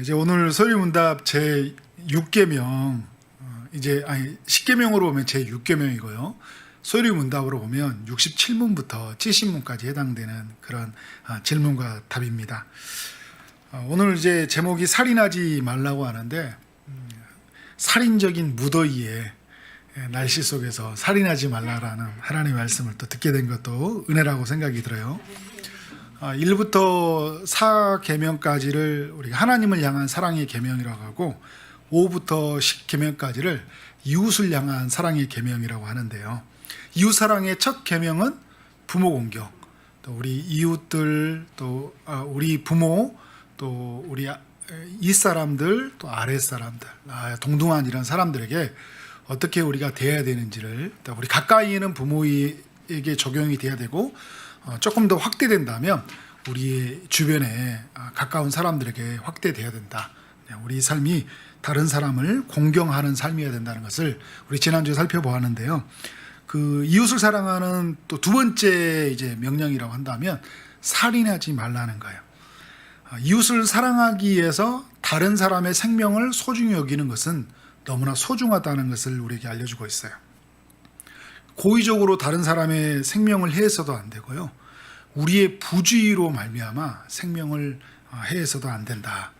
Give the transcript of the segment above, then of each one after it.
이제 오늘 소리문답 제 6계명, 이제 10계명으로 보면 제 6계명이고요. 소리문답으로 보면 67문부터 70문까지 해당되는 그런 질문과 답입니다. 오늘 이제 제목이 살인하지 말라고 하는데, 살인적인 무더위에 날씨 속에서 살인하지 말라라는 하나님의 말씀을 또 듣게 된 것도 은혜라고 생각이 들어요. 1부터 4계명까지를 우리가 하나님을 향한 사랑의 계명이라고 하고, 5부터 10계명까지를 이웃을 향한 사랑의 계명이라고 하는데요. 이웃 사랑의 첫 계명은 부모 공경, 또 우리 이웃들, 또 우리 부모, 또 우리 윗사람들, 또 아랫사람들, 동등한 이런 사람들에게 어떻게 우리가 대해야 되는지를, 우리 가까이 있는 부모에게 적용이 돼야 되고, 조금 더 확대된다면 우리 주변에 가까운 사람들에게 확대돼야 된다. 우리 삶이 다른 사람을 공경하는 삶이어야 된다는 것을 우리 지난주에 살펴보았는데요. 그 이웃을 사랑하는 또 두 번째 이제 명령이라고 한다면 살인하지 말라는 거예요. 이웃을 사랑하기 위해서 다른 사람의 생명을 소중히 여기는 것은 너무나 소중하다는 것을 우리에게 알려주고 있어요. 고의적으로 다른 사람의 생명을 해해서도 안 되고요. 우리의 부주의로 말미암아 생명을 해해서도 안 된다.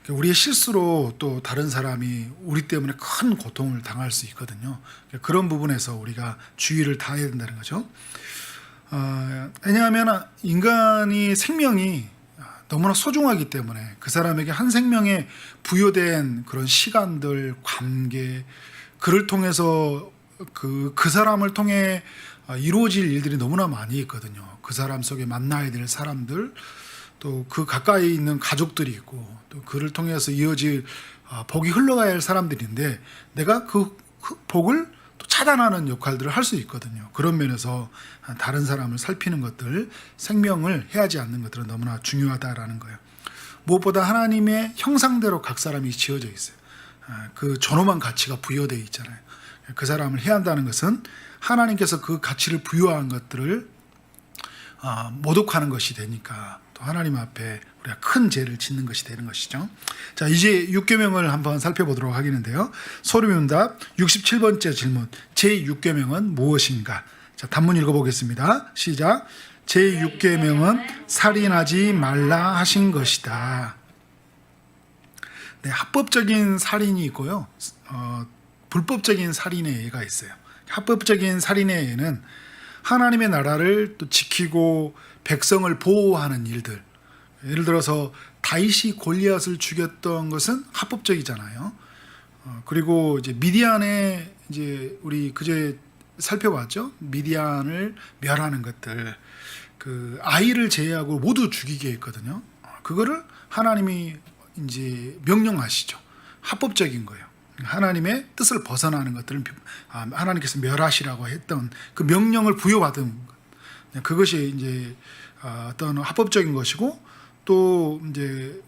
우리의 실수로 또 다른 사람이 우리 때문에 큰 고통을 당할 수 있거든요. 그런 부분에서 우리가 주의를 다해야 된다는 거죠. 왜냐하면 인간이 생명이 너무나 소중하기 때문에 그 사람에게 한 생명에 부여된 그런 시간들, 관계, 그를 통해서 그 사람을 통해 이루어질 일들이 너무나 많이 있거든요. 그 사람 속에 만나야 될 사람들, 또 그 가까이 있는 가족들이 있고, 또 그를 통해서 이어질 복이 흘러가야 할 사람들인데, 내가 그 복을 또 차단하는 역할들을 할 수 있거든요. 그런 면에서 다른 사람을 살피는 것들, 생명을 해하지 않는 것들은 너무나 중요하다라는 거예요. 무엇보다 하나님의 형상대로 각 사람이 지어져 있어요. 그 존엄한 가치가 부여되어 있잖아요. 그 사람을 해야 한다는 것은 하나님께서 그 가치를 부여한 것들을 모독하는 것이 되니까, 또 하나님 앞에 우리가 큰 죄를 짓는 것이 되는 것이죠. 자, 이제 6계명을 한번 살펴보도록 하겠는데요. 소리문답 67번째 질문, 제6계명은 무엇인가? 자, 단문 읽어보겠습니다. 시작. 제6계명은 살인하지 말라 하신 것이다. 네, 합법적인 살인이 있고요. 불법적인 살인의 예가 있어요. 합법적인 살인의 예는 하나님의 나라를 또 지키고 백성을 보호하는 일들. 예를 들어서 다윗이 골리앗을 죽였던 것은 합법적이잖아요. 그리고 이제 미디안에 이제 우리 그제 살펴봤죠. 미디안을 멸하는 것들, 그 아이를 제외하고 모두 죽이게 했거든요. 그거를 하나님이 이제 명령하시죠. 합법적인 거예요. 하나님의 뜻을 벗어나는 것들은 하나님께서 멸하시라고 했던 그 명령을 부여받은 것. 그것이 이제 어떤 합법적인 것이고, 또 이제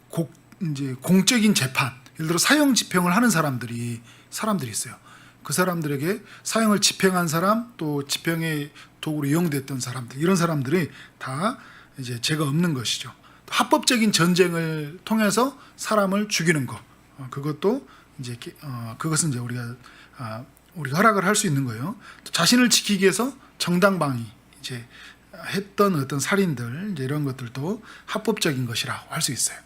공적인 재판, 예를 들어 사형 집행을 하는 사람들이 있어요. 그 사람들에게 사형을 집행한 사람, 또 집행의 도구로 이용됐던 사람들, 이런 사람들이 다 이제 죄가 없는 것이죠. 합법적인 전쟁을 통해서 사람을 죽이는 것, 그것도 이제 그것은 이제 우리가 허락을 할 수 있는 거예요. 자신을 지키기 위해서 정당방위 이제 했던 어떤 살인들, 이제 이런 것들도 합법적인 것이라고 할 수 있어요.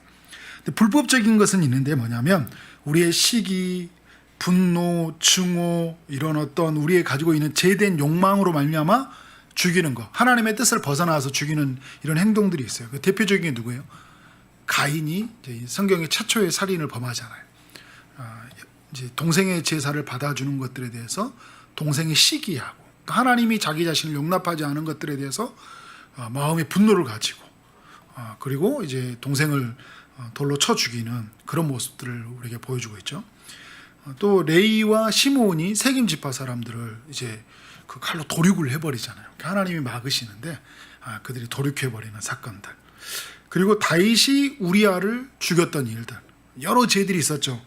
근데 불법적인 것은 있는데 뭐냐면 우리의 시기, 분노, 증오, 이런 어떤 우리의 가지고 있는 제된 욕망으로 말미암아 죽이는 것, 하나님의 뜻을 벗어나서 죽이는 이런 행동들이 있어요. 그 대표적인 게 누구예요? 가인이 이제 성경의 최초의 살인을 범하잖아요. 이제 동생의 제사를 받아주는 것들에 대해서 동생이 시기하고, 하나님이 자기 자신을 용납하지 않은 것들에 대해서 마음의 분노를 가지고, 그리고 이제 동생을 돌로 쳐 죽이는 그런 모습들을 우리에게 보여주고 있죠. 또 레이와 시므온이 세겜 지파 사람들을 이제 그 칼로 도륙을 해버리잖아요. 하나님이 막으시는데 그들이 도륙해버리는 사건들. 그리고 다윗이 우리아를 죽였던 일들, 여러 죄들이 있었죠.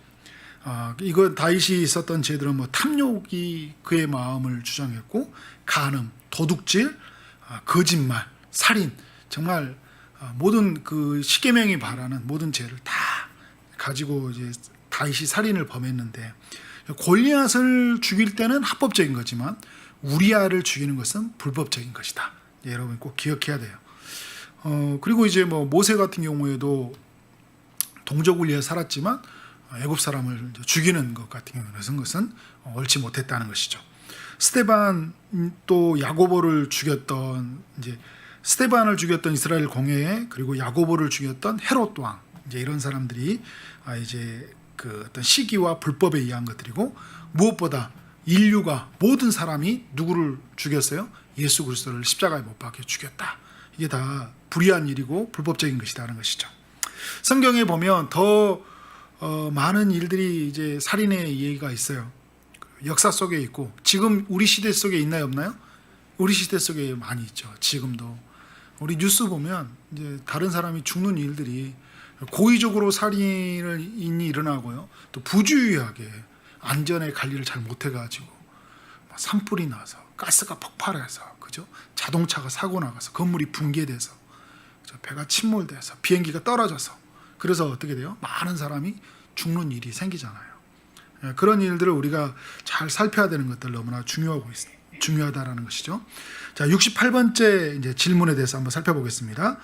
이거 다윗이 있었던 죄들은 뭐 탐욕이 그의 마음을 주장했고, 간음, 도둑질, 거짓말, 살인, 정말 모든 그 십계명이 바라는 모든 죄를 다 가지고 이제 다윗이 살인을 범했는데 골리앗을 죽일 때는 합법적인 거지만 우리아를 죽이는 것은 불법적인 것이다. 여러분 꼭 기억해야 돼요. 그리고 이제 뭐 모세 같은 경우에도 동족을 위해 살았지만 애굽 사람을 죽이는 것 같은 경우는 것은 옳지 못했다는 것이죠. 스데반 또 야고보를 죽였던 이제 스데반을 죽였던 이스라엘 공회에 그리고 야고보를 죽였던 헤롯 왕 이제 이런 사람들이 이제 그 어떤 시기와 불법에 의한 것들이고 무엇보다 인류가 모든 사람이 누구를 죽였어요? 예수 그리스도를 십자가에 못 박혀 죽였다. 이게 다 불의한 일이고 불법적인 것이라는 것이죠. 성경에 보면 더 많은 일들이 이제 살인의 얘기가 있어요. 역사 속에 있고 지금 우리 시대 속에 있나요, 없나요? 우리 시대 속에 많이 있죠. 지금도 우리 뉴스 보면 이제 다른 사람이 죽는 일들이 고의적으로 살인이 일어나고요. 또 부주의하게 안전에 관리를 잘 못해가지고 산불이 나서 가스가 폭발해서 그죠? 자동차가 사고 나가서 건물이 붕괴돼서 배가 침몰돼서 비행기가 떨어져서 그래서 어떻게 돼요? 많은 사람이 죽는 일이 생기잖아요. 그런 일들을 우리가 잘 살펴야 되는 것들 너무나 중요하다라는 것이죠. 자, 68번째 이제 질문에 대해서 한번 살펴보겠습니다.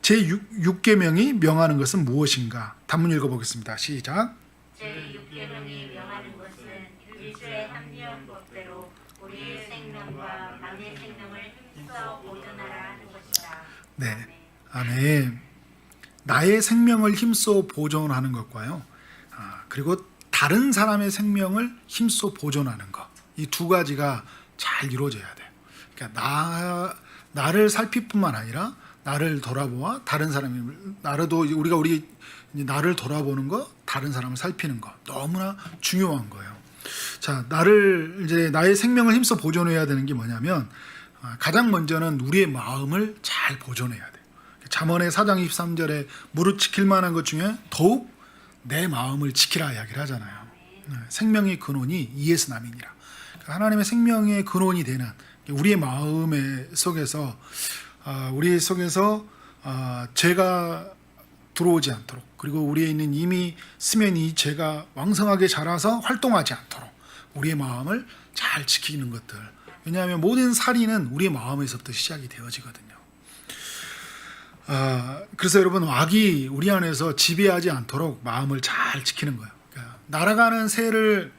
제6계명이 명하는 것은 무엇인가? 단문 읽어보겠습니다. 시작. 제6계명이 명하는 것은 일주에 합리한 법대로 우리의 생명과 남의 생명을 힘써 보존하라 하는 것이다. 네, 아멘. 나의 생명을 힘써 보존하는 것과요. 그리고 다른 사람의 생명을 힘써 보존하는 것. 이 두 가지가 잘 이루어져야 돼요. 그러니까 나를 살필뿐만 아니라 나를 돌아보아 다른 사람이 우리가 나를 돌아보는 거, 다른 사람을 살피는 거 너무나 중요한 거예요. 자, 나의 생명을 힘써 보존해야 되는 게 뭐냐면 가장 먼저는 우리의 마음을 잘 보존해야 돼요. 잠언의 4장 23절에 무릇 지킬 만한 것 중에 더욱 내 마음을 지키라 이야기를 하잖아요. 생명의 근원이 이에서 남이니라. 하나님의 생명의 근원이 되는 우리의 마음 속에서 죄가 들어오지 않도록 그리고 우리에 있는 이미 스면 이 죄가 왕성하게 자라서 활동하지 않도록 우리의 마음을 잘 지키는 것들. 왜냐하면 모든 살인은 우리의 마음에서부터 시작이 되어지거든요. 그래서 여러분 악이 우리 안에서 지배하지 않도록 마음을 잘 지키는 거예요. 그러니까 날아가는 새를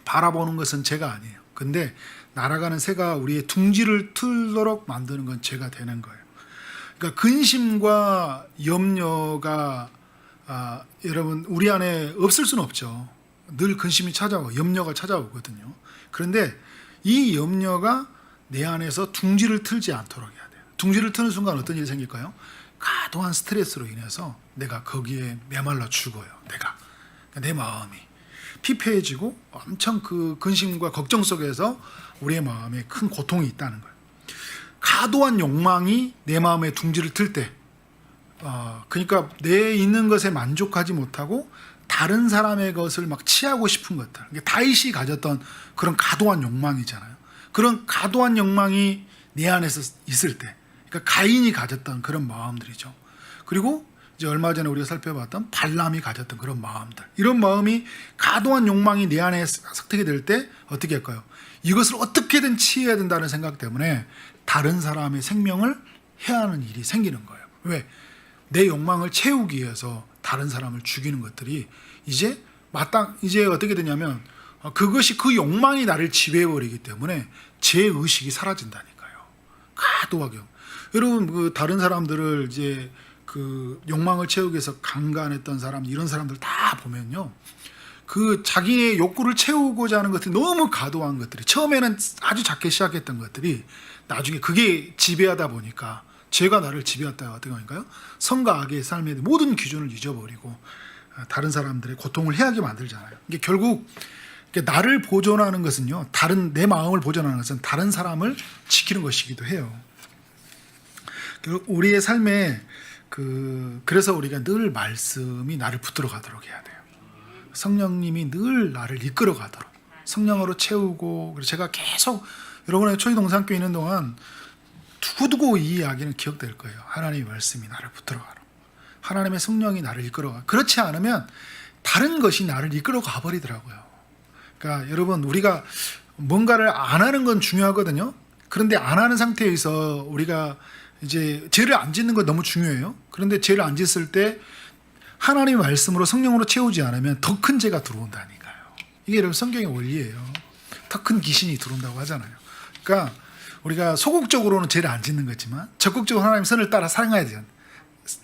바라보는 것은 죄가 아니에요. 근데 날아가는 새가 우리의 둥지를 틀도록 만드는 건 죄가 되는 거예요. 그러니까 근심과 염려가 여러분 우리 안에 없을 수는 없죠. 늘 근심이 찾아오고 염려가 찾아오거든요. 그런데 이 염려가 내 안에서 둥지를 틀지 않도록 해야 돼요. 둥지를 트는 순간 어떤 일이 생길까요? 과도한 스트레스로 인해서 내가 거기에 메말라 죽어요. 그러니까 내 마음이 피폐해지고 엄청 그 근심과 걱정 속에서 우리의 마음에 큰 고통이 있다는 거예요. 과도한 욕망이 내 마음에 둥지를 틀 때, 그러니까 내 있는 것에 만족하지 못하고 다른 사람의 것을 막 취하고 싶은 것들. 다윗이 가졌던 그런 과도한 욕망이잖아요. 그런 과도한 욕망이 내 안에서 있을 때, 그러니까 가인이 가졌던 그런 마음들이죠. 그리고 이제 얼마 전에 우리가 살펴봤던 발람이 가졌던 그런 마음들. 이런 마음이 과도한 욕망이 내 안에 습득이 될 때 어떻게 할까요? 이것을 어떻게든 취해야 된다는 생각 때문에 다른 사람의 생명을 해하는 일이 생기는 거예요. 왜? 내 욕망을 채우기 위해서 다른 사람을 죽이는 것들이 이제 어떻게 되냐면 그것이 그 욕망이 나를 지배해버리기 때문에 제 의식이 사라진다니까요. 과도하게. 여러분 그 다른 사람들을 이제 그 욕망을 채우기 위해서 강간했던 사람 이런 사람들 다 보면요. 그 자기의 욕구를 채우고자 하는 것들이 너무 과도한 것들이 처음에는 아주 작게 시작했던 것들이 나중에 그게 지배하다 보니까 죄가 나를 지배했다가 어떤 거니까요? 선과 악의 삶의 모든 기준을 잊어버리고 다른 사람들의 고통을 해하게 만들잖아요. 이게 결국 나를 보존하는 것은요, 내 마음을 보존하는 것은 다른 사람을 지키는 것이기도 해요. 우리의 삶에 그래서 우리가 늘 말씀이 나를 붙들어 가도록 해야 돼요. 성령님이 늘 나를 이끌어 가도록 성령으로 채우고, 그래서 제가 계속 여러분의 초이동산교회 있는 동안 두고두고 이 이야기는 기억될 거예요. 하나님의 말씀이 나를 붙들어 가라. 하나님의 성령이 나를 이끌어가. 그렇지 않으면 다른 것이 나를 이끌어 가버리더라고요. 그러니까 여러분, 우리가 뭔가를 안 하는 건 중요하거든요. 그런데 안 하는 상태에서 우리가 이제 죄를 안 짓는 건 너무 중요해요. 그런데 죄를 안 짓을 때 하나님의 말씀으로 성령으로 채우지 않으면 더 큰 죄가 들어온다니까요. 이게 여러분 성경의 원리예요. 더 큰 귀신이 들어온다고 하잖아요. 그러니까 우리가 소극적으로는 죄를 안 짓는 거지만 적극적으로 하나님의 선을 따라 살아가야 돼요.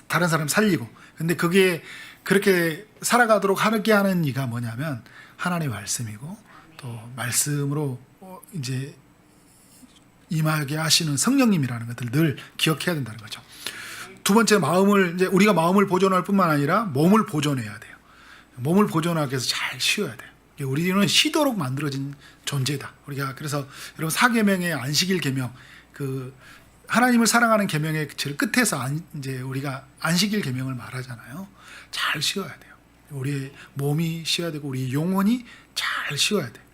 다른 사람 살리고. 근데 그게 그렇게 살아가도록 하게 하는 이가 뭐냐면 하나님의 말씀이고, 또 말씀으로 이제 임하게 하시는 성령님이라는 것들을 늘 기억해야 된다는 거죠. 두 번째, 마음을 이제 우리가 마음을 보존할 뿐만 아니라 몸을 보존해야 돼요. 몸을 보존하기 위해서 잘 쉬어야 돼요. 우리는 쉬도록 만들어진 존재다. 우리가 그래서 여러분 사계명의 안식일 계명, 그 하나님을 사랑하는 계명의 제일 끝에서 이제 우리가 안식일 계명을 말하잖아요. 잘 쉬어야 돼요. 우리 몸이 쉬어야 되고 우리 영혼이 잘 쉬어야 돼요.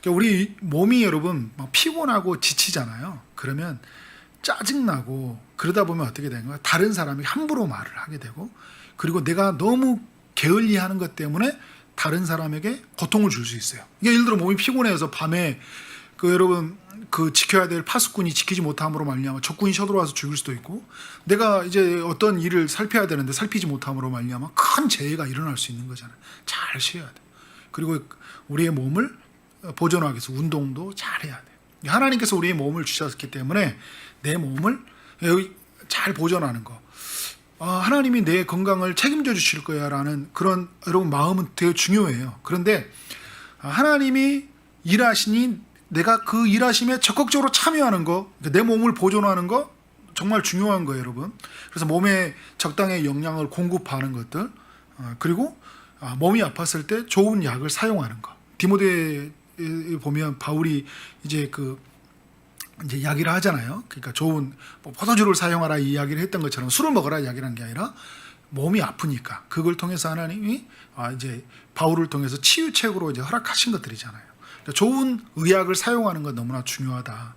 그러니까 우리 몸이 여러분 막 피곤하고 지치잖아요. 그러면 짜증나고 그러다 보면 어떻게 되는 거야? 다른 사람이 함부로 말을 하게 되고, 그리고 내가 너무 게을리하는 것 때문에 다른 사람에게 고통을 줄 수 있어요. 이게 예를 들어 몸이 피곤해서 밤에 그 여러분 그 지켜야 될 파수꾼이 지키지 못함으로 말미암아 적군이 쳐들어와서 죽일 수도 있고, 내가 이제 어떤 일을 살펴야 되는데 살피지 못함으로 말미암아 큰 재해가 일어날 수 있는 거잖아요. 잘 쉬어야 돼. 그리고 우리의 몸을 보존하기 위해서 운동도 잘 해야 돼요. 하나님께서 우리의 몸을 주셨기 때문에 내 몸을 잘 보존하는 거, 하나님이 내 건강을 책임져 주실 거야 라는 그런 여러분 마음은 되게 중요해요. 그런데 하나님이 일하시니 내가 그 일하심에 적극적으로 참여하는 거, 내 몸을 보존하는 거 정말 중요한 거예요, 여러분. 그래서 몸에 적당히 영양을 공급하는 것들, 그리고 몸이 아팠을 때 좋은 약을 사용하는 거. 디모데에 보면 바울이 이제 이제 이야기를 하잖아요. 그러니까 좋은 포도주를 사용하라 이 이야기를 했던 것처럼 술을 먹어라 이야기라는 게 아니라 몸이 아프니까 그걸 통해서 하나님이 이제 바울을 통해서 치유책으로 이제 허락하신 것들이잖아요. 그러니까 좋은 의약을 사용하는 건 너무나 중요하다.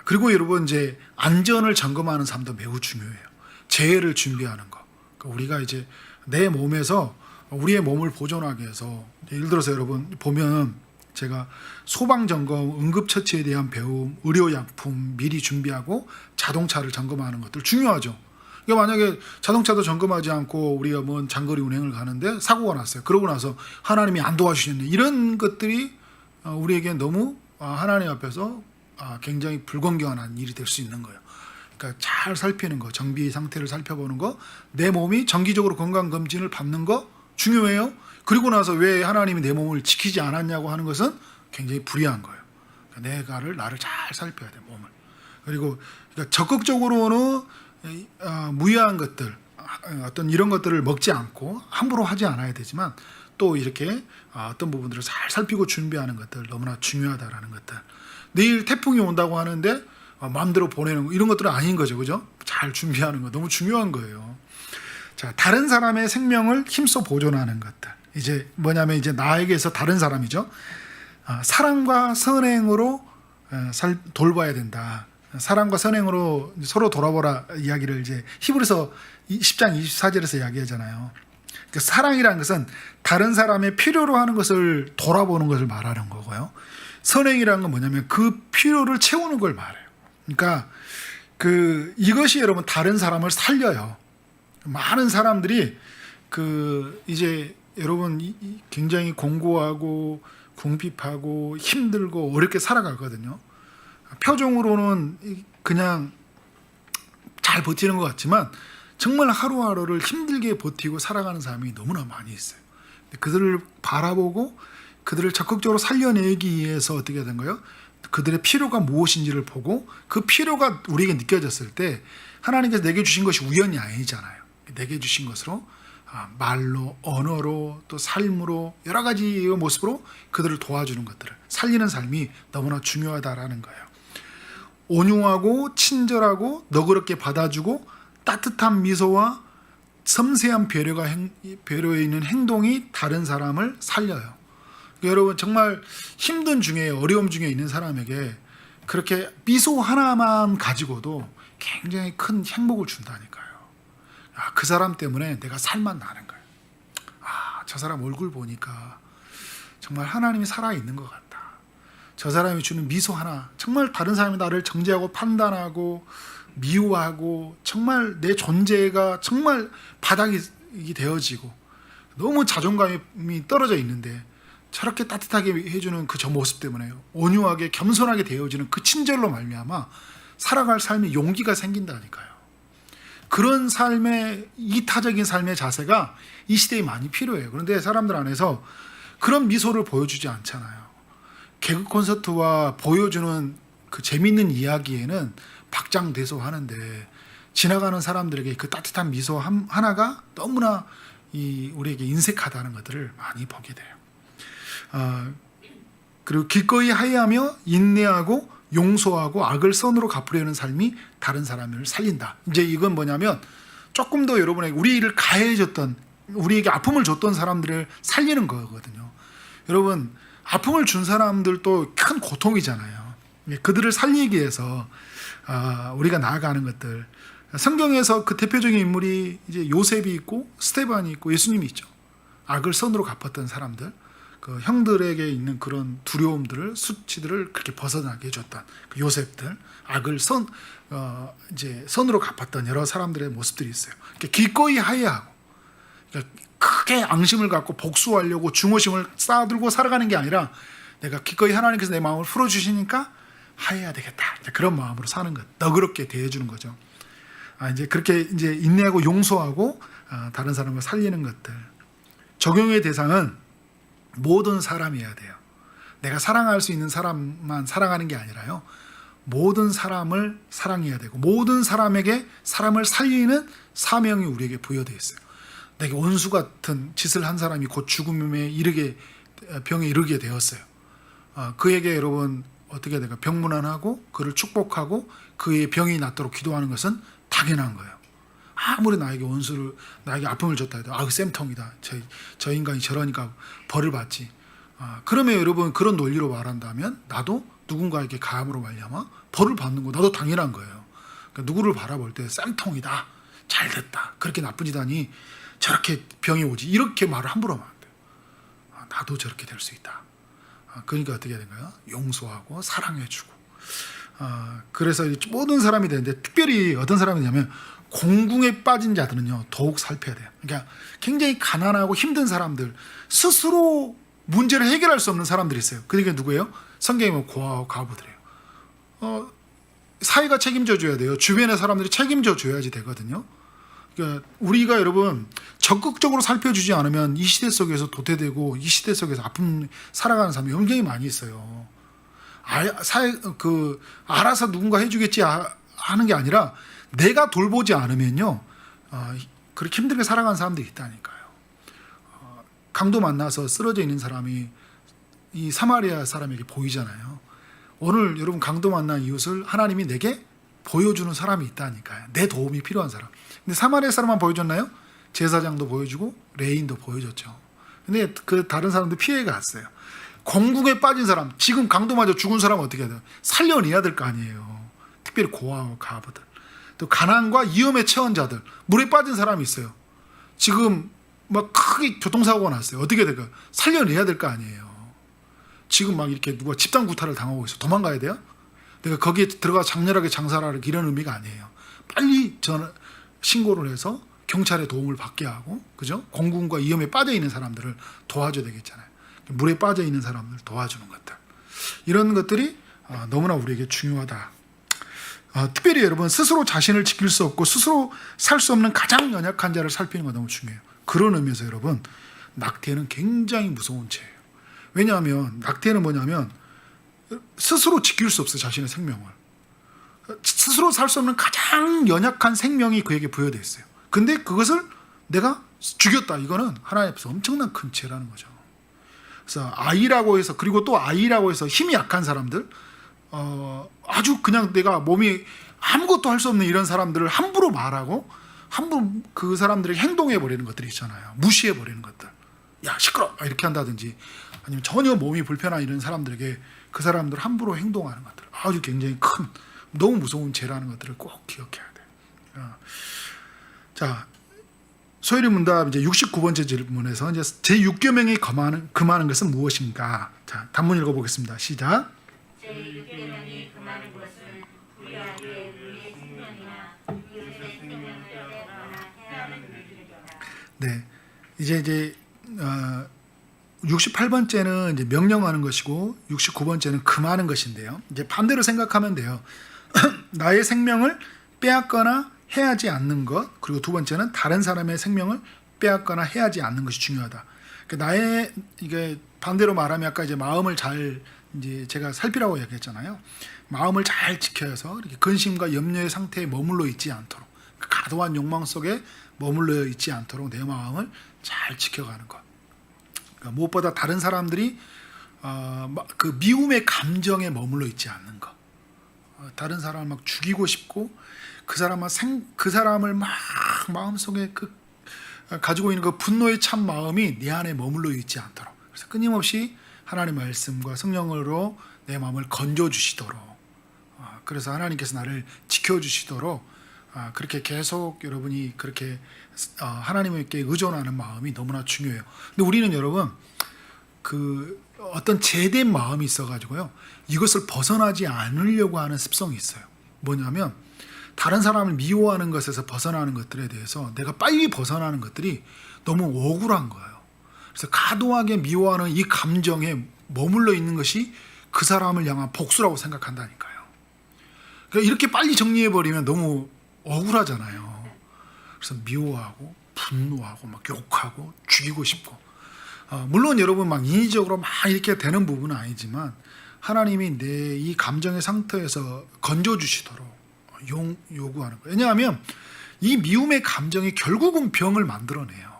그리고 여러분 이제 안전을 점검하는 삶도 매우 중요해요. 재해를 준비하는 거. 그러니까 우리가 이제 내 몸에서 우리의 몸을 보존하기 위해서, 예를 들어서 여러분 보면 제가 소방점검, 응급처치에 대한 배움, 의료약품 미리 준비하고 자동차를 점검하는 것들 중요하죠. 그러니까 만약에 자동차도 점검하지 않고 우리가 먼 장거리 운행을 가는데 사고가 났어요. 그러고 나서 하나님이 안 도와주셨네. 이런 것들이 우리에게 너무 하나님 앞에서 굉장히 불공평한 일이 될 수 있는 거예요. 그러니까 잘 살피는 거, 정비 상태를 살펴보는 거, 내 몸이 정기적으로 건강검진을 받는 거 중요해요. 그리고 나서 왜 하나님이 내 몸을 지키지 않았냐고 하는 것은 굉장히 불의한 거예요. 그러니까 나를 잘 살펴야 돼, 몸을. 그리고 그러니까 적극적으로는 무해한 것들, 어떤 이런 것들을 먹지 않고 함부로 하지 않아야 되지만, 또 이렇게 어떤 부분들을 잘 살피고 준비하는 것들 너무나 중요하다라는 것들. 내일 태풍이 온다고 하는데 마음대로 보내는 거, 이런 것들은 아닌 거죠, 그죠? 잘 준비하는 거 너무 중요한 거예요. 자, 다른 사람의 생명을 힘써 보존하는 것들. 이제 뭐냐면 이제 나에게서 다른 사람이죠. 사랑과 선행으로 돌봐야 된다. 사랑과 선행으로 서로 돌아보라 이야기를 이제 히브리서 10장 24절에서 이야기하잖아요. 그러니까 사랑이라는 것은 다른 사람의 필요로 하는 것을 돌아보는 것을 말하는 거고요. 선행이라는 건 뭐냐면 그 필요를 채우는 걸 말해요. 그러니까 이것이 여러분 다른 사람을 살려요. 많은 사람들이 이제 여러분 굉장히 공고하고 궁핍하고 힘들고 어렵게 살아가거든요. 표정으로는 그냥 잘 버티는 것 같지만 정말 하루하루를 힘들게 버티고 살아가는 사람이 너무나 많이 있어요. 그들을 바라보고 그들을 적극적으로 살려내기 위해서 어떻게 된 거예요? 그들의 필요가 무엇인지를 보고 그 필요가 우리에게 느껴졌을 때 하나님께서 내게 주신 것이 우연이 아니잖아요. 내게 주신 것으로 말로, 언어로, 또 삶으로 여러 가지 모습으로 그들을 도와주는 것들을 살리는 삶이 너무나 중요하다라는 거예요. 온유하고 친절하고 너그럽게 받아주고 따뜻한 미소와 섬세한 배려에 있는 행동이 다른 사람을 살려요. 여러분 정말 힘든 중에 어려움 중에 있는 사람에게 그렇게 미소 하나만 가지고도 굉장히 큰 행복을 준다니까요. 그 사람 때문에 내가 살만 나는 거예요. 저 사람 얼굴 보니까 정말 하나님이 살아있는 것 같다. 저 사람이 주는 미소 하나, 정말 다른 사람이 나를 정죄하고 판단하고 미워하고 정말 내 존재가 정말 바닥이 되어지고 너무 자존감이 떨어져 있는데 저렇게 따뜻하게 해주는 그 저 모습 때문에 온유하게 겸손하게 되어지는 그 친절로 말미암아 살아갈 삶에 용기가 생긴다니까요. 그런 삶의 이타적인 삶의 자세가 이 시대에 많이 필요해요. 그런데 사람들 안에서 그런 미소를 보여주지 않잖아요. 개그 콘서트와 보여주는 그 재밌는 이야기에는 박장대소하는데 지나가는 사람들에게 그 따뜻한 미소 하나가 너무나 우리에게 인색하다는 것들을 많이 보게 돼요. 그리고 기꺼이 하회하며 인내하고 용서하고 악을 선으로 갚으려는 삶이 다른 사람을 살린다. 이제 이건 뭐냐면 조금 더 여러분에게 우리를 가해줬던, 우리에게 아픔을 줬던 사람들을 살리는 거거든요. 여러분, 아픔을 준 사람들도 큰 고통이잖아요. 그들을 살리기 위해서 우리가 나아가는 것들. 성경에서 그 대표적인 인물이 이제 요셉이 있고 스데반이 있고 예수님이 있죠. 악을 선으로 갚았던 사람들, 그 형들에게 있는 그런 두려움들을, 수치들을 그렇게 벗어나게 해줬던 그 요셉들, 악을 이제 선으로 갚았던 여러 사람들의 모습들이 있어요. 기꺼이 하회하고, 그러니까 크게 앙심을 갖고 복수하려고 중호심을 쌓아들고 살아가는 게 아니라 내가 기꺼이 하나님께서 내 마음을 풀어주시니까 하회해야 되겠다. 그런 마음으로 사는 것, 너그럽게 대해주는 거죠. 이제 그렇게 이제 인내하고 용서하고 다른 사람을 살리는 것들. 적용의 대상은 모든 사람이어야 돼요. 내가 사랑할 수 있는 사람만 사랑하는 게 아니라요. 모든 사람을 사랑해야 되고 모든 사람에게 사람을 살리는 사명이 우리에게 부여되어 있어요. 내게 원수 같은 짓을 한 사람이 곧 죽음에 이르게 병에 이르게 되었어요. 그에게 여러분 어떻게 될까? 병문안하고 그를 축복하고 그의 병이 낫도록 기도하는 것은 당연한 거예요. 아무리 나에게 아픔을 줬다 해도 그 쌤통이다. 저 인간이 저러니까 벌을 받지. 그러면 여러분 그런 논리로 말한다면 나도 누군가에게 가함으로 말미암아 벌을 받는 거 나도 당연한 거예요. 그러니까 누구를 바라볼 때 쌤통이다. 잘됐다. 그렇게 나쁜 짓 하니 저렇게 병이 오지. 이렇게 말을 함부로 하면 안 돼요. 나도 저렇게 될 수 있다. 그러니까 어떻게 해야 되나요? 용서하고 사랑해주고. 그래서 모든 사람이 되는데 특별히 어떤 사람이냐면 공궁에 빠진 자들은요 더욱 살펴야 돼요. 그러니까 굉장히 가난하고 힘든 사람들, 스스로 문제를 해결할 수 없는 사람들이 있어요. 그게 누구예요? 성경에 보면 고아와 과부들이에요. 사회가 책임져 줘야 돼요. 주변의 사람들이 책임져 줘야지 되거든요. 그러니까 우리가 여러분 적극적으로 살펴주지 않으면 이 시대 속에서 도태되고 이 시대 속에서 아픔 살아가는 사람이 굉장히 많이 있어요. 알아서 누군가 해주겠지 하는 게 아니라 내가 돌보지 않으면요 그렇게 힘들게 살아가는 사람들이 있다니까요. 강도 만나서 쓰러져 있는 사람이 이 사마리아 사람에게 보이잖아요. 오늘 여러분 강도 만난 이웃을 하나님이 내게 보여주는 사람이 있다니까요. 내 도움이 필요한 사람. 근데 사마리아 사람만 보여줬나요? 제사장도 보여주고 레인도 보여줬죠. 근데 그 다른 사람도 피해 갔어요. 공궁에 빠진 사람, 지금 강도 맞아 죽은 사람은 어떻게 해야 돼요? 살려내야 될 거 아니에요. 특별히 고아와 과부들, 또 가난과 위험에 처한 자들, 물에 빠진 사람이 있어요. 지금 막 크게 교통사고가 났어요. 어떻게 될까요? 살려내야 될 거 아니에요. 지금 막 이렇게 누가 집단 구타를 당하고 있어. 도망가야 돼요? 내가 거기에 들어가 장렬하게 장사를 하는 이런 의미가 아니에요. 빨리 신고를 해서 경찰의 도움을 받게 하고, 그죠? 공궁과 위험에 빠져 있는 사람들을 도와줘야 되겠잖아요. 물에 빠져 있는 사람들 도와주는 것들, 이런 것들이 너무나 우리에게 중요하다. 특별히 여러분 스스로 자신을 지킬 수 없고 스스로 살 수 없는 가장 연약한 자를 살피는 거 너무 중요해요. 그런 의미에서 여러분 낙태는 굉장히 무서운 죄예요. 왜냐하면 낙태는 뭐냐면 스스로 지킬 수 없어요. 자신의 생명을 스스로 살 수 없는 가장 연약한 생명이 그에게 부여되어 있어요. 근데 그것을 내가 죽였다. 이거는 하나님 앞에서 엄청난 큰 죄라는 거죠. 그래서 아이라고 해서, 그리고 또 아이라고 해서 힘이 약한 사람들, 아주 그냥 내가 몸이 아무것도 할 수 없는 이런 사람들을 함부로 말하고 함부로 그 사람들에게 행동해 버리는 것들이 있잖아요. 무시해 버리는 것들. 야 시끄러 이렇게 한다든지, 아니면 전혀 몸이 불편한 이런 사람들에게 그 사람들 함부로 행동하는 것들, 아주 굉장히 큰 너무 무서운 죄라는 것들을 꼭 기억해야 돼요. 자, 소요리 문답 이제 69번째 질문에서 이제 제6계명이 금하는 것은 무엇인가? 자, 단문 읽어보겠습니다. 시작. 제6계명이 금하는 것은 불의하게 우리의 생명이나 이웃의 생명을 빼거나 해하는 일이다. 네, 이제 68번째는 이제 명령하는 것이고 69번째는 금하는 것인데요. 이제 반대로 생각하면 돼요. 나의 생명을 빼앗거나 해하지 않는 것, 그리고 두 번째는 다른 사람의 생명을 빼앗거나 해하지 않는 것이 중요하다. 그러니까 나의 이게 반대로 말하면 아까 이제 마음을 잘 이제 제가 살피라고 얘기했잖아요. 마음을 잘 지켜서 이렇게 근심과 염려의 상태에 머물러 있지 않도록, 그 과도한 욕망 속에 머물러 있지 않도록 내 마음을 잘 지켜가는 것. 그러니까 무엇보다 다른 사람들이 그 미움의 감정에 머물러 있지 않는 것. 다른 사람을 막 죽이고 싶고 그 사람을 막 마음속에 가지고 있는 그 분노의 참 마음이 내 안에 머물러 있지 않도록, 그래서 끊임없이 하나님의 말씀과 성령으로 내 마음을 건져 주시도록, 그래서 하나님께서 나를 지켜 주시도록 그렇게 계속 여러분이 그렇게 하나님께 의존하는 마음이 너무나 중요해요. 근데 우리는 여러분 그 어떤 제된 마음이 있어가지고요, 이것을 벗어나지 않으려고 하는 습성이 있어요. 뭐냐면 다른 사람을 미워하는 것에서 벗어나는 것들에 대해서 내가 빨리 벗어나는 것들이 너무 억울한 거예요. 그래서 과도하게 미워하는 이 감정에 머물러 있는 것이 그 사람을 향한 복수라고 생각한다니까요. 그러니까 이렇게 빨리 정리해버리면 너무 억울하잖아요. 그래서 미워하고 분노하고 막 욕하고 죽이고 싶고, 물론 여러분 막 인위적으로 막 이렇게 되는 부분은 아니지만 하나님이 내 이 감정의 상태에서 건져주시도록 요구하는 거예요. 왜냐하면 이 미움의 감정이 결국은 병을 만들어내요.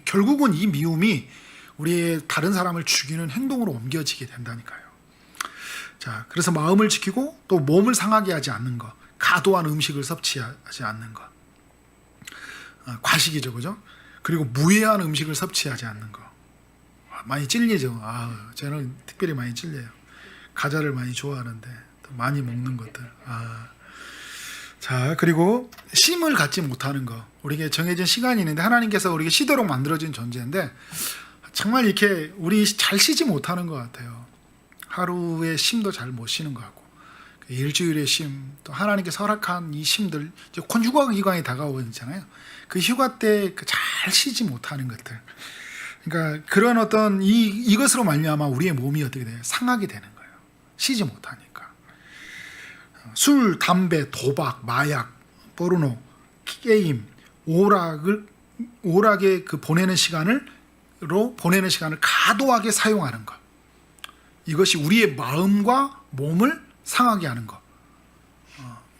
결국은 이 미움이 우리의 다른 사람을 죽이는 행동으로 옮겨지게 된다니까요. 자, 그래서 마음을 지키고 또 몸을 상하게 하지 않는 것, 과도한 음식을 섭취하지 않는 것, 과식이죠, 그죠? 그리고 무해한 음식을 섭취하지 않는 것. 많이 찔리죠. 저는 특별히 많이 찔려요. 과자를 많이 좋아하는데 또 많이 먹는 것들. 자, 그리고 쉼을 갖지 못하는 것. 우리에게 정해진 시간이 있는데 하나님께서 우리에게 쉬도록 만들어진 존재인데 정말 이렇게 우리 잘 쉬지 못하는 것 같아요. 하루에 쉼도 잘 못 쉬는 것 같고, 일주일의 쉼, 또 하나님께서 허락한 이 쉼들, 이제 휴가 기간이 다가오잖아요. 그 휴가 때 잘 쉬지 못하는 것들. 그러니까 그런 어떤 이것으로 말미암아 우리의 몸이 어떻게 돼요? 상하게 되는 거예요. 쉬지 못하니까. 술, 담배, 도박, 마약, 포르노, 게임, 오락에 보내는 시간을 과도하게 사용하는 것. 이것이 우리의 마음과 몸을 상하게 하는 것.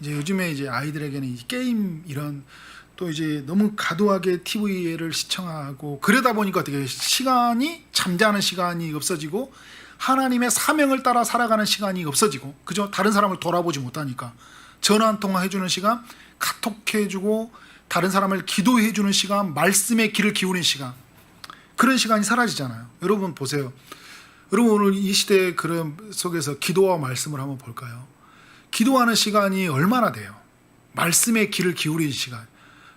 이제 요즘에 이제 아이들에게는 이 게임 이런 또 이제 너무 과도하게 TV를 시청하고 그러다 보니까 어떻게 잠자는 시간이 없어지고 하나님의 사명을 따라 살아가는 시간이 없어지고, 그죠? 다른 사람을 돌아보지 못하니까 전화 한 통화 해주는 시간, 카톡해주고 다른 사람을 기도해주는 시간, 말씀의 귀를 기울이는 시간, 그런 시간이 사라지잖아요. 여러분 보세요. 여러분 오늘 이 시대 그런 속에서 기도와 말씀을 한번 볼까요? 기도하는 시간이 얼마나 돼요? 말씀의 귀를 기울이는 시간.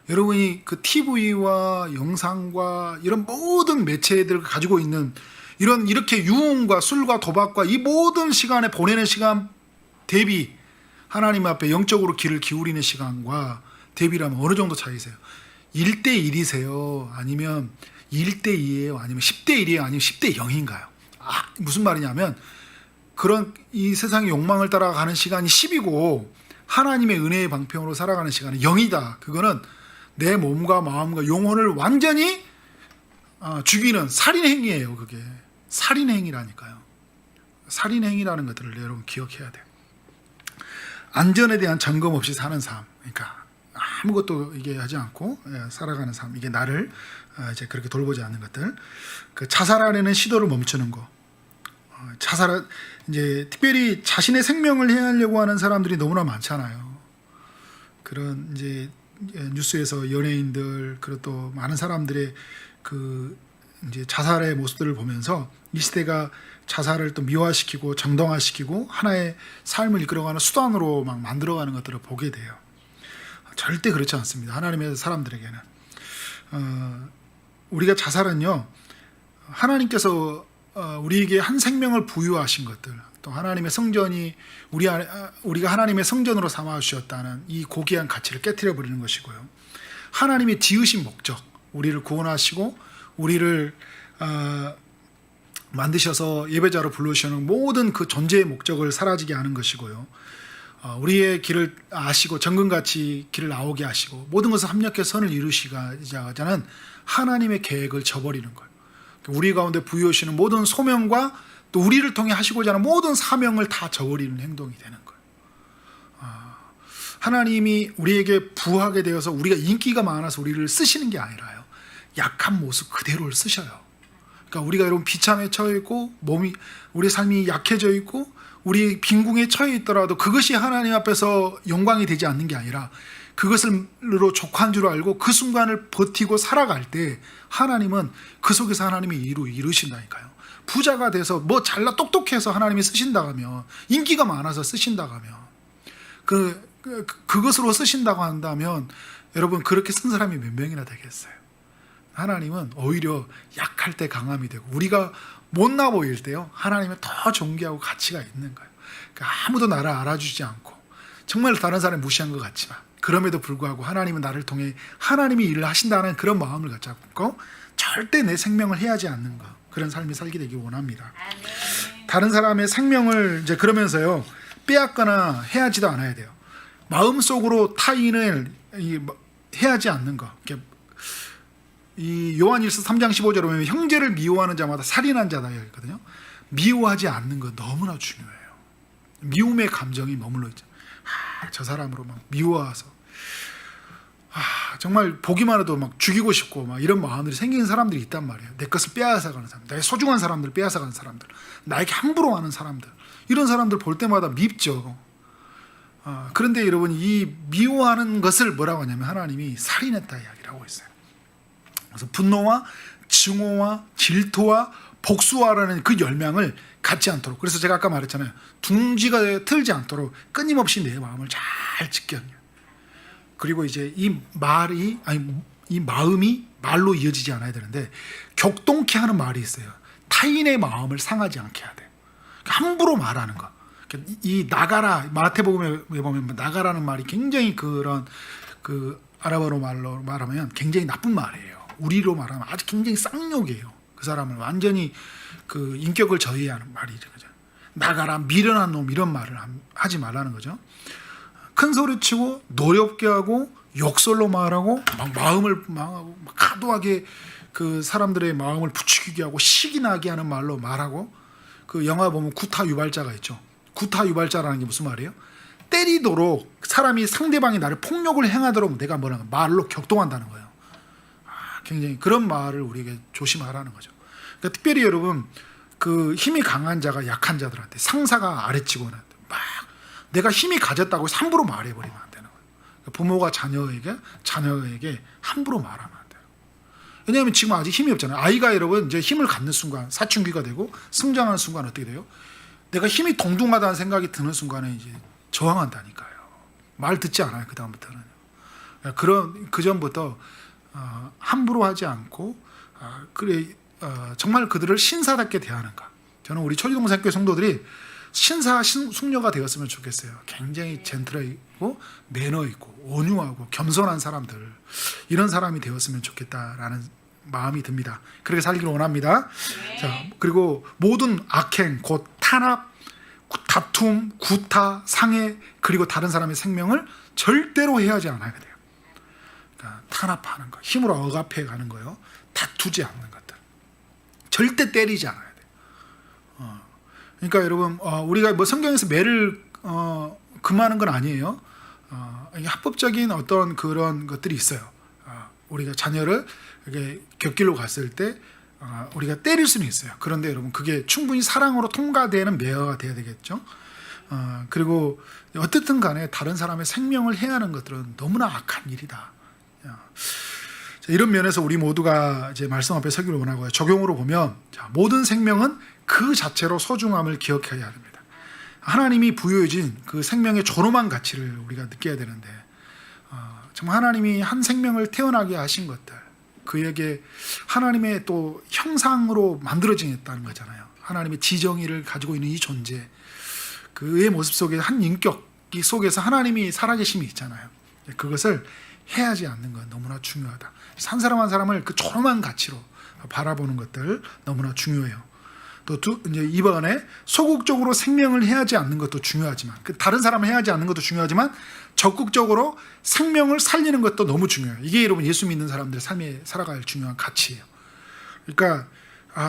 여러분이 그 TV와 영상과 이런 모든 매체들 가지고 있는 이렇게 유흥과 술과 도박과 이 모든 시간에 보내는 시간 대비 하나님 앞에 영적으로 귀를 기울이는 시간과 대비라면 어느 정도 차이세요? 1대1이세요? 아니면 1대2예요? 아니면 10대1이에요? 아니면 10대 0인가요? 무슨 말이냐면 그런 이 세상의 욕망을 따라가는 시간이 10이고 하나님의 은혜의 방편으로 살아가는 시간은 0이다. 그거는 내 몸과 마음과 영혼을 완전히 죽이는 살인행위예요. 그게 살인행위라니까요. 살인행위라는 것들을 여러분 기억해야 돼요. 안전에 대한 점검 없이 사는 삶, 그러니까 아무것도 이게 하지 않고 살아가는 삶, 이게 나를 이제 그렇게 돌보지 않는 것들, 그 자살하려는 시도를 멈추는 거, 이제 특별히 자신의 생명을 해하려고 하는 사람들이 너무나 많잖아요. 그런 이제 뉴스에서 연예인들 그리고 또 많은 사람들의 그 이제 자살의 모습들을 보면서 이 시대가 자살을 또 미화시키고 정당화시키고 하나의 삶을 이끌어가는 수단으로 막 만들어가는 것들을 보게 돼요. 절대 그렇지 않습니다. 하나님의 사람들에게는 우리가 자살은요, 하나님께서 우리에게 한 생명을 부여하신 것들, 또 하나님의 성전이 우리가 하나님의 성전으로 삼아 주셨다는 이 고귀한 가치를 깨뜨려 버리는 것이고요. 하나님의 지으신 목적, 우리를 구원하시고 우리를 만드셔서 예배자로 불러주시는 모든 그 존재의 목적을 사라지게 하는 것이고요. 우리의 길을 아시고 정금같이 길을 나오게 하시고 모든 것을 합력해 선을 이루시고자 하는 하나님의 계획을 저버리는 거예요. 우리 가운데 부여하시는 모든 소명과 또 우리를 통해 하시고자 하는 모든 사명을 다 저버리는 행동이 되는 거예요. 하나님이 우리에게 부하게 되어서 우리가 인기가 많아서 우리를 쓰시는 게 아니라요, 약한 모습 그대로를 쓰셔요. 그러니까 우리가 여러분 비참에 처해 있고 우리 삶이 약해져 있고 우리 빈궁에 처해 있더라도 그것이 하나님 앞에서 영광이 되지 않는 게 아니라 그것으로 족한 줄 알고 그 순간을 버티고 살아갈 때 하나님은 그 속에서 하나님이 이루신다니까요. 부자가 돼서 뭐 잘나 똑똑해서 하나님이 쓰신다고 하면, 인기가 많아서 쓰신다고 하면, 그것으로 쓰신다고 한다면 여러분 그렇게 쓴 사람이 몇 명이나 되겠어요? 하나님은 오히려 약할 때 강함이 되고 우리가 못나 보일 때요, 하나님은 더 존귀하고 가치가 있는 거예요. 그러니까 아무도 나를 알아주지 않고 정말 다른 사람이 무시한 것 같지만 그럼에도 불구하고 하나님은 나를 통해 하나님이 일을 하신다는 그런 마음을 갖고 절대 내 생명을 해하지 않는 것, 그런 삶이 살게 되기 원합니다. 다른 사람의 생명을 이제 그러면서요 빼앗거나 해하지도 않아야 돼요. 마음속으로 타인을 해하지 않는 것. 이 요한일서 3장 15절에 보면 형제를 미워하는 자마다 살인한 자다 있거든요. 미워하지 않는 것 너무나 중요해요. 미움의 감정이 머물러 있죠. 저 사람으로 막 미워해서 정말 보기만 해도 막 죽이고 싶고 막 이런 마음들이 생기는 사람들이 있단 말이에요. 내 것을 빼앗아가는 사람들, 나의 소중한 사람들을 빼앗아가는 사람들, 나에게 함부로 하는 사람들, 이런 사람들 볼 때마다 밉죠. 그런데 여러분 이 미워하는 것을 뭐라고 하냐면 하나님이 살인했다 이야기를 하고 있어요. 그래서 분노와 증오와 질투와 복수하라는 그 열명을 갖지 않도록, 그래서 제가 아까 말했잖아요, 둥지가 틀지 않도록 끊임없이 내 마음을 잘 지켜야 해요. 그리고 이제 이 마음이 말로 이어지지 않아야 되는데 격동케 하는 말이 있어요. 타인의 마음을 상하지 않게 해야 돼요. 함부로 말하는 거. 이 나가라, 마태복음에 보면 나가라는 말이 굉장히 그런 아랍어로 말로 말하면 굉장히 나쁜 말이에요. 우리로 말하면 아주 굉장히 쌍욕이에요. 그 사람을 완전히 그 인격을 저해하는 말이죠. 그죠? 나가라, 미련한 놈, 이런 말을 하지 말라는 거죠. 큰 소리치고 노렵게 하고 욕설로 말하고 막 마음을 망하고 과도하게 그 사람들의 마음을 부추기게 하고 시기 나게 하는 말로 말하고, 그 영화 보면 구타 유발자가 있죠. 구타 유발자라는 게 무슨 말이에요? 때리도록 사람이 상대방이 나를 폭력을 행하도록 내가 뭐라는 말로 격동한다는 거예요. 굉장히 그런 말을 우리에게 조심하라는 거죠. 그러니까 특별히 여러분 그 힘이 강한 자가 약한 자들한테, 상사가 아래치고 막 내가 힘이 가졌다고 함부로 말해버리면 안 되는 거예요. 부모가 자녀에게 함부로 말하면 안 돼요. 왜냐하면 지금 아직 힘이 없잖아요. 아이가 여러분 이제 힘을 갖는 순간, 사춘기가 되고 성장하는 순간 어떻게 돼요? 내가 힘이 동등하다는 생각이 드는 순간에 이제 저항한다니까요. 말 듣지 않아요. 그 다음부터는. 그 전부터 함부로 하지 않고 정말 그들을 신사답게 대하는가. 저는 우리 초지동산교회 성도들이 숙녀가 되었으면 좋겠어요. 굉장히 젠틀하고 매너 있고 온유하고 겸손한 사람들, 이런 사람이 되었으면 좋겠다라는 마음이 듭니다. 그렇게 살기를 원합니다. 자, 그리고 모든 악행, 곧 탄압, 다툼, 구타, 상해, 그리고 다른 사람의 생명을 절대로 해하지 않아야 돼요. 그러니까 탄압하는 거, 힘으로 억압해 가는 거요, 다투지 않는 것들, 절대 때리지 않아야 돼요. 그러니까 여러분 우리가 뭐 성경에서 매를 금하는 건 아니에요. 합법적인 어떤 그런 것들이 있어요. 우리가 자녀를 이렇게 곁길로 갔을 때 우리가 때릴 수는 있어요. 그런데 여러분 그게 충분히 사랑으로 통과되는 매화가 돼야 되겠죠. 그리고 어쨌든 간에 다른 사람의 생명을 해하는 것들은 너무나 악한 일이다. 이런 면에서 우리 모두가 이제 말씀 앞에 서기를 원하고요. 적용으로 보면 모든 생명은 그 자체로 소중함을 기억해야 합니다. 하나님이 부여해진 그 생명의 존엄한 가치를 우리가 느껴야 되는데 정말 하나님이 한 생명을 태어나게 하신 것들, 그에게 하나님의 또 형상으로 만들어지겠다는 거잖아요. 하나님의 지정의를 가지고 있는 이 존재, 그의 모습 속에 한 인격이 속에서 하나님이 살아계심이 있잖아요. 그것을 해하지 않는 건 너무나 중요하다. 한 사람 한 사람을 그 조그만 가치로 바라보는 것들 너무나 중요해요. 또 이제 이번에 소극적으로 생명을 해하지 않는 것도 중요하지만, 다른 사람을 해하지 않는 것도 중요하지만 적극적으로 생명을 살리는 것도 너무 중요해요. 이게 여러분 예수 믿는 사람들 삶에 살아갈 중요한 가치예요. 그러니까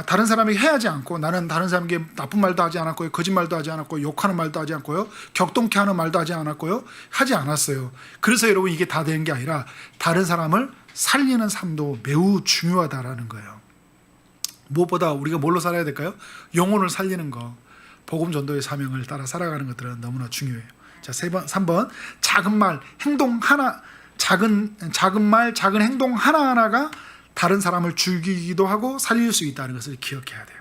다른 사람에게 해하지 않고, 나는 다른 사람에게 나쁜 말도 하지 않았고요, 거짓말도 하지 않았고요, 욕하는 말도 하지 않고요, 격동케 하는 말도 하지 않았고요, 하지 않았어요. 그래서 여러분 이게 다 되는 게 아니라 다른 사람을 살리는 삶도 매우 중요하다라는 거예요. 무엇보다 우리가 뭘로 살아야 될까요? 영혼을 살리는 거, 복음 전도의 사명을 따라 살아가는 것들은 너무나 중요해요. 자, 3번 작은 말, 행동 하나, 작은 말, 작은 행동 하나하나가 다른 사람을 죽이기도 하고 살릴 수 있다는 것을 기억해야 돼요.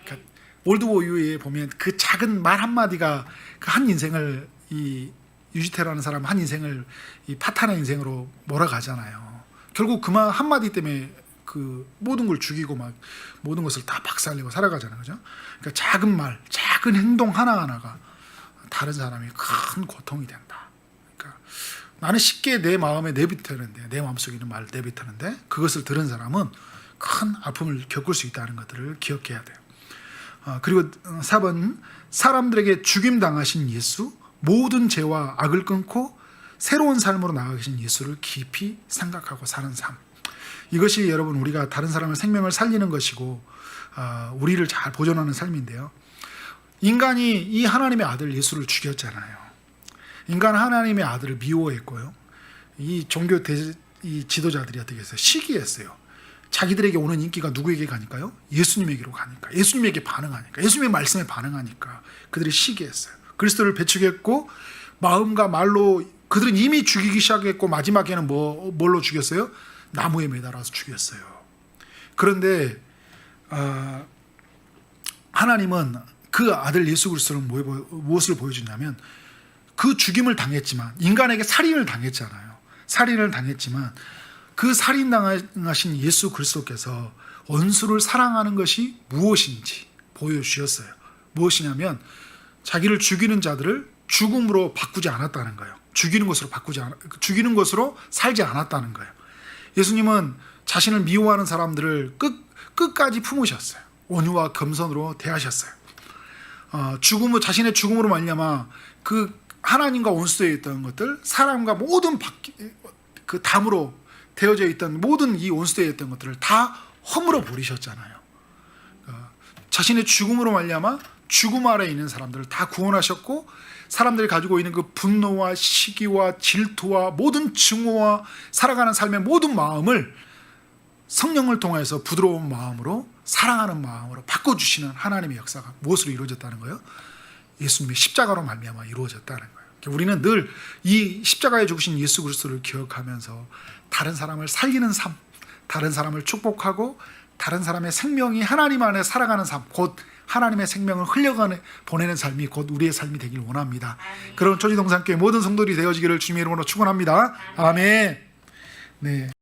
그러니까 올드보 이후에 보면 그 작은 말 한마디가 그 한 인생을, 이 유지태라는 사람 한 인생을 이 파탄의 인생으로 몰아가잖아요. 결국 그 말 한마디 때문에 그 모든 걸 죽이고 막 모든 것을 다 박살내고 살아가잖아요. 그죠? 그러니까 작은 말, 작은 행동 하나하나가 다른 사람이 큰 고통이 된다. 그러니까 나는 쉽게 내 마음에 내뱉었는데, 내 마음속에 있는 말을 내뱉었는데 그것을 들은 사람은 큰 아픔을 겪을 수 있다는 것들을 기억해야 돼요. 그리고 4번 사람들에게 죽임당하신 예수, 모든 죄와 악을 끊고 새로운 삶으로 나아가신 예수를 깊이 생각하고 사는 삶. 이것이 여러분 우리가 다른 사람의 생명을 살리는 것이고 우리를 잘 보존하는 삶인데요. 인간이 이 하나님의 아들 예수를 죽였잖아요. 인간은 하나님의 아들을 미워했고요. 이 종교 이 지도자들이 어떻게 했어요? 시기했어요. 자기들에게 오는 인기가 누구에게 가니까요? 예수님에게로 가니까, 예수님에게 반응하니까, 예수님의 말씀에 반응하니까 그들이 시기했어요. 그리스도를 배척했고 마음과 말로 그들은 이미 죽이기 시작했고 마지막에는 뭘로 죽였어요? 나무에 매달아서 죽였어요. 그런데 하나님은 그 아들 예수 그리스도는 무엇을 보여주냐면, 그 죽임을 당했지만, 인간에게 살인을 당했잖아요. 살인을 당했지만 그 살인당하신 예수 그리스도께서 원수를 사랑하는 것이 무엇인지 보여주셨어요. 무엇이냐면 자기를 죽이는 자들을 죽음으로 바꾸지 않았다는 거예요. 죽이는 것으로 살지 않았다는 거예요. 예수님은 자신을 미워하는 사람들을 끝까지 품으셨어요. 온유와 겸손으로 대하셨어요. 자신의 죽음으로 말미암아 그 하나님과 원수되어 있던 것들, 사람과 모든 그 담으로 되어져 있던 모든 이 원수되어 있던 것들을 다 허물어 버리셨잖아요. 자신의 죽음으로 말미암아 죽음 아래 있는 사람들을 다 구원하셨고, 사람들이 가지고 있는 그 분노와 시기와 질투와 모든 증오와 살아가는 삶의 모든 마음을 성령을 통해서 부드러운 마음으로, 사랑하는 마음으로 바꿔주시는 하나님의 역사가 무엇으로 이루어졌다는 거예요? 예수님의 십자가로 말미암아 이루어졌다는 거예요. 우리는 늘 이 십자가에 죽으신 예수 그리스도를 기억하면서 다른 사람을 살리는 삶, 다른 사람을 축복하고 다른 사람의 생명이 하나님 안에 살아가는 삶, 곧 하나님의 생명을 보내는 삶이 곧 우리의 삶이 되길 원합니다. 그런 초지동산교회 모든 성도들이 되어지기를 주님의 이름으로 축원합니다. 아멘. 네.